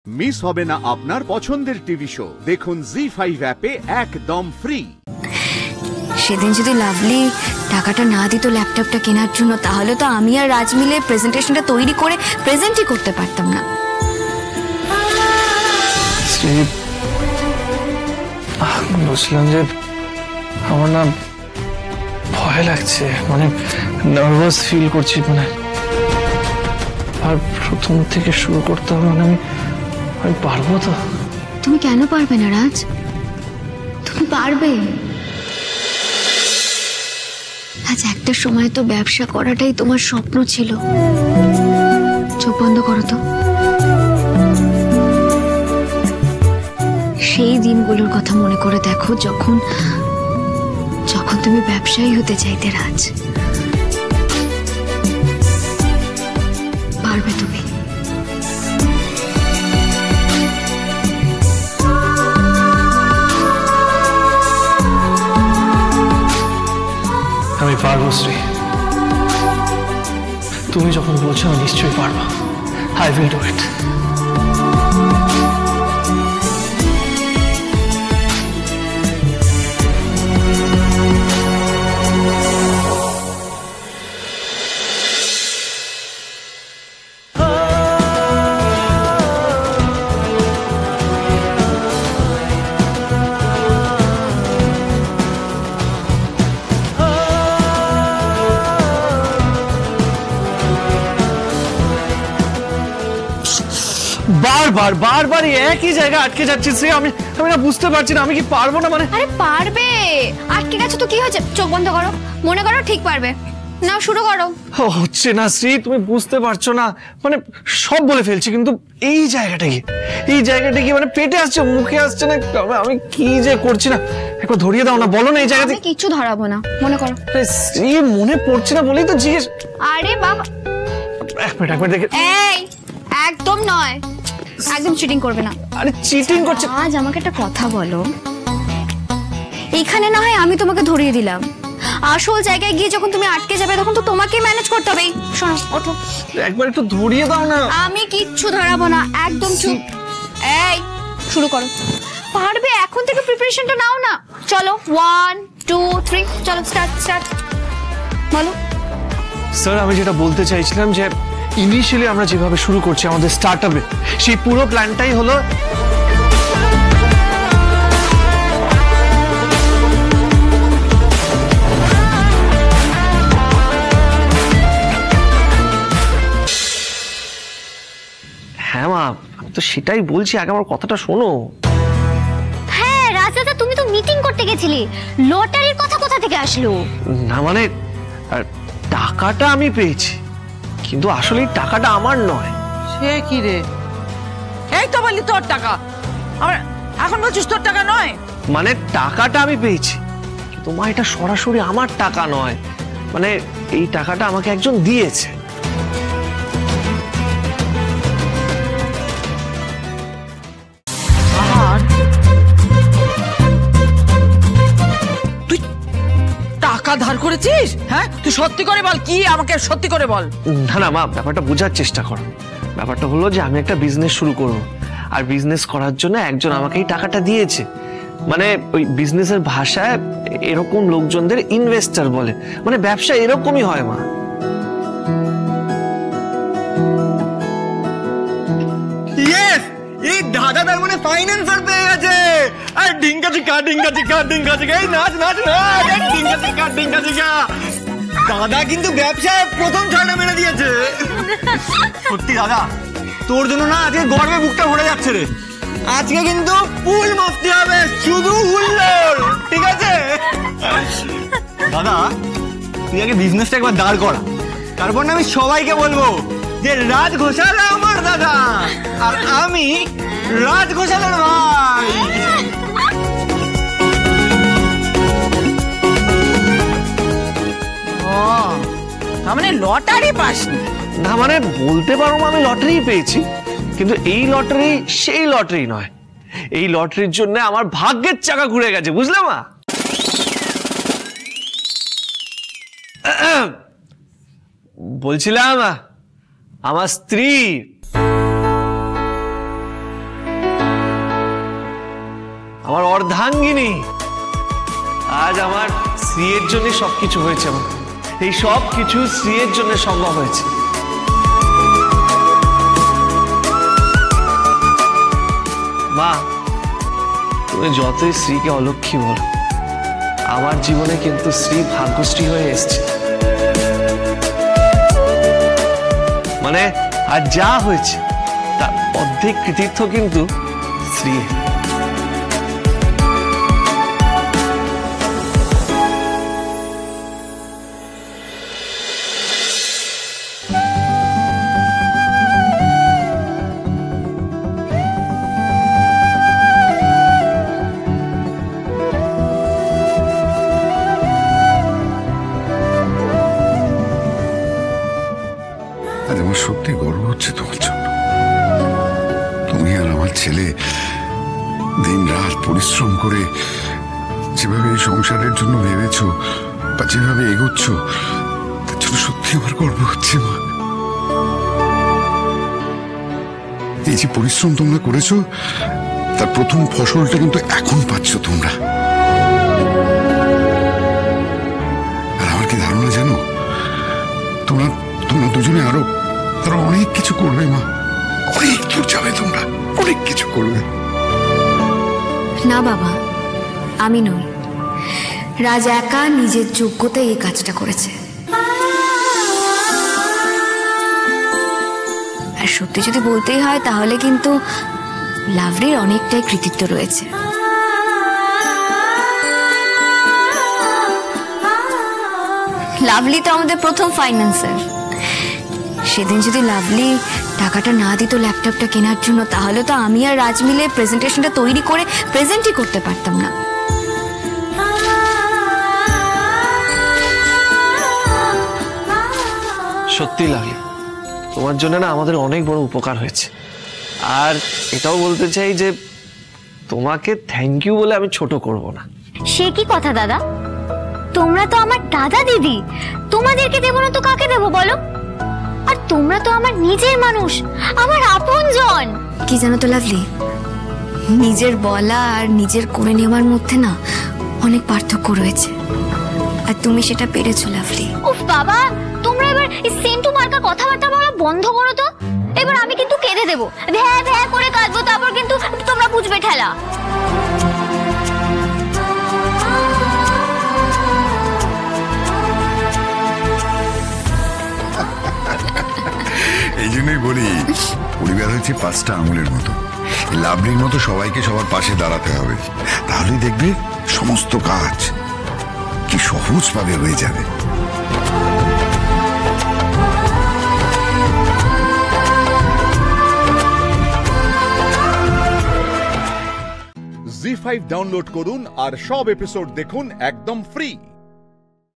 Miss হবে না আপনার পছন্দের টিভি শো, দেখুন জি5 অ্যাপে একদম ফ্রি। সেদিন যদি লাভলি টাকাটা না দিত ল্যাপটপটা কেনার জন্য, তাহলে তো আমি আর রাজ মিলে প্রেজেন্টেশনটা তৈরি করে প্রেজেন্টই করতে পারতাম না। বুঝলাম যে আমার না ভয় লাগছে, মানে নার্ভাস ফিল করছি, মানে আর প্রথম থেকে শুরু করতে হবে, মানে আমি পারবো তো? তুমি কেন পারবে না রাজ? তুমি পারবে। আজ একটা সময় তো ব্যবসা করাটাই তোমার স্বপ্ন ছিল। চোখ বন্ধ করো তো। সেই দিনগুলোর কথা মনে করে দেখো, যখন তুমি ব্যবসায়ী হতে চাইতে রাজ। পারবে তুমি। আমি পারবো শ্রী, তুমি যখন বলছো আমি নিশ্চয়ই পারবো। I will do it. বারবার একই জায়গায় আটকে যাচ্ছি শ্রী, আমি না বুঝতে পারছি না আমি কি পারবো না। মানে আরে পারবে, আটকে গেছো তো কি হয়েছে? চোখ বন্ধ করো, মনে করো ঠিক পারবে। নাও শুরু করো। হচ্ছে না শ্রী, তুমি বুঝতে পারছো না, মানে সব বলে ফেলছি কিন্তু এই জায়গাটা কি মানে পেটে আসছে, মুখে আসছে না। আমি কি যে করছি না, একবার ধরিয়ে দাও না, বলো না এই জায়গাতে। আমি কিছু ধরাবো না, মনে করো। শ্রী মনে পড়ছে না বলেই তো জিজ্ঞেস। আরে বাবা, এক মিনিট দেখে। এই একদম নয়, একদম চিটিং করবে না। আরে চিটিং করছে। আজ আমাকে একটা কথা বলো, এইখানে না হয় আমি তোমাকে ধরিয়ে দিলাম, আসল জায়গায় গিয়ে যখন তুমি আটকে যাবে তখন তো তোমাকেই ম্যানেজ করতে হবে। শোনো, ওঠো। একবার একটু ধরিয়ে দাও না। আমি কিচ্ছু ধরাবো না, একদম চুপ। এই শুরু করো। পারবে, এখন থেকে প্রিপারেশনটা নাও না। চলো 1 2 3, চলো স্টার্ট। বলো। স্যার আমি যেটা বলতে চাইছিলাম যে ইনিশিয়ালি আমরা যেভাবে শুরু করছি আমাদের স্টার্টআপে, সেই পুরো প্ল্যানটাই হলো হ্যাঁ মা, আমি তো সেটাই বলছি, আগে আমার কথাটা শোনো। হ্যাঁ রাজা, তুমি তো মিটিং করতে গেছিলে, লটারির কথা কোথা থেকে আসলো? না মানে টাকাটা আমি পেয়েছি, কিন্তু আসলে এই টাকাটা আমার নয়। সে কি রে? এই তো বললি তোর টাকা, আমার এখন বলছিস তোর টাকা নয়? মানে টাকাটা আমি পেয়েছি, কিন্তু মা এটা সরাসরি আমার টাকা নয়, মানে এই টাকাটা আমাকে একজন দিয়েছে। তুই টাকা ধার করেছিস? হ্যাঁ তুই সত্যি করে বল, কি আমাকে সত্যি করে বল। না না মা, ব্যাপারটা বোঝার চেষ্টা করো। ব্যাপারটা হলো যে আমি একটা বিজনেস শুরু করব, আর বিজনেস করার জন্য একজন আমাকে এই টাকাটা দিয়েছে। মানে ওই বিজনেসের ভাষায় এরকম লোকজনদের ইনভেস্টর বলে, মানে ব্যবসা এরকমই হয় মা। ইয়েস, এই দাদা তার মানে ফাইন্যান্সার পেয়ে গেছে। আর ডিঙ্কা চিকা এই নাচ, এই ডিঙ্কা চিকা। দাদা কিন্তু ব্যবসায় প্রথম ছয়টা মেরে দিয়েছে। সত্যি দাদা, তোর জন্য না আজকে গর্বে বুকটা ভরে যাচ্ছে রে। আজকে কিন্তু ফুল মস্তি হবে, শুধু হুল্লোড়, ঠিক আছে? দাদা তুই আগে বিজনেসটা একবার দাঁড় করা, তারপর না আমি সবাইকে বলবো যে রাজ ঘোষাল আমার দাদা আর আমি রাজ ঘোষালের ভাই। মানে লটারি পাসনি? না মানে বলতে পারো আমি লটারি পেয়েছি, কিন্তু এই লটারি সেই লটারি নয়। এই লটারির জন্য আমার ভাগ্যের চাকা ঘুরে গেছে, বুঝলে মা? বলছিলাম আমার স্ত্রী আমার অর্ধাঙ্গিনী। আজ আমার স্ত্রীর জন্য সবকিছু হয়েছে। আমার এই সব কিছু স্ত্রীর জন্য সম্ভব হয়েছে। মা, তুমি যতই স্ত্রীকে অলক্ষী বলো, আমার জীবনে কিন্তু স্ত্রী ভাগ্যশ্রী হয়ে এসছে। মানে আর যা হয়েছে তার অর্ধেক কৃতিত্ব কিন্তু স্ত্রী। আমার সত্যি গর্ব হচ্ছে তোমার জন্য। তুমি আর আমার ছেলে দিন রাত পরিশ্রম করে যেভাবে এই সংসারের জন্য ভেবেছো বা যেভাবে এগোচ্ছ, তার জন্য সত্যি আমার গর্ব হচ্ছে মা। এই যে পরিশ্রম তোমরা করেছো, তার প্রথম ফসলটা কিন্তু এখন পাচ্ছ তোমরা। আর আমার কি ধারণা জানো, তোমরা দুজনে আরো অনেক কিছু করবে মা। অনেক দূর যাবে তোমরা, অনেক কিছু করবে। না বাবা, আমি নই, রাজ একা নিজের যোগ্যতায় এই কাজটা করেছে। আর সত্যি যদি বলতেই হয় তাহলে কিন্তু লাভলির অনেকটাই কৃতিত্ব রয়েছে। লাভলি তো আমাদের প্রথম ফাইন্যান্সার। সেদিন যদি লাভলি টাকাটা না দিত ল্যাপটপটা কেনার জন্য, তাহলে তো আমি আর রাজ মিলে প্রেজেন্টেশনটা তৈরি করে প্রেজেন্টই করতে পারতাম না। সত্যি লাগে তোমার জন্য না আমাদের অনেক বড় উপকার হয়েছে। আর এটাও বলতে চাই যে তোমাকে থ্যাংক ইউ বলে আমি ছোট করব না। সে কি কথা দাদা, তোমরা তো আমার দাদা দিদি, তোমাদেরকে দেবো না তো কাকে দেবো বলো? আর তোমরা তো আমার নিজের মানুষ, আমার আপনজন। কি জানো তো লাভলি, নিজের বলা আর নিজের করে নেওয়ার মধ্যে না অনেক পার্থক্য রয়েছে, আর তুমি সেটা পেরেছো লাভলি। উফ বাবা, তোমরা এবার এই সেন্টু মার্কা কথাবার্তা বলা বন্ধ করো তো। এবার আমি কিন্তু কেঁদে দেবো, ভ্যা ভ্যা করে কাঁদবো, তারপর কিন্তু তোমরা বুঝবে ঠেলা। এই জন্যই বলি, পরিবার হচ্ছে 5টা আঙুলের মতো। লাভলির মতো সবাইকে সবার পাশে দাঁড়াতে হবে, তাহলেই দেখবে সমস্ত কাজ কি সহজভাবে হয়ে যাবে। জি5 ডাউনলোড করুন আর সব এপিসোড দেখুন একদম ফ্রি।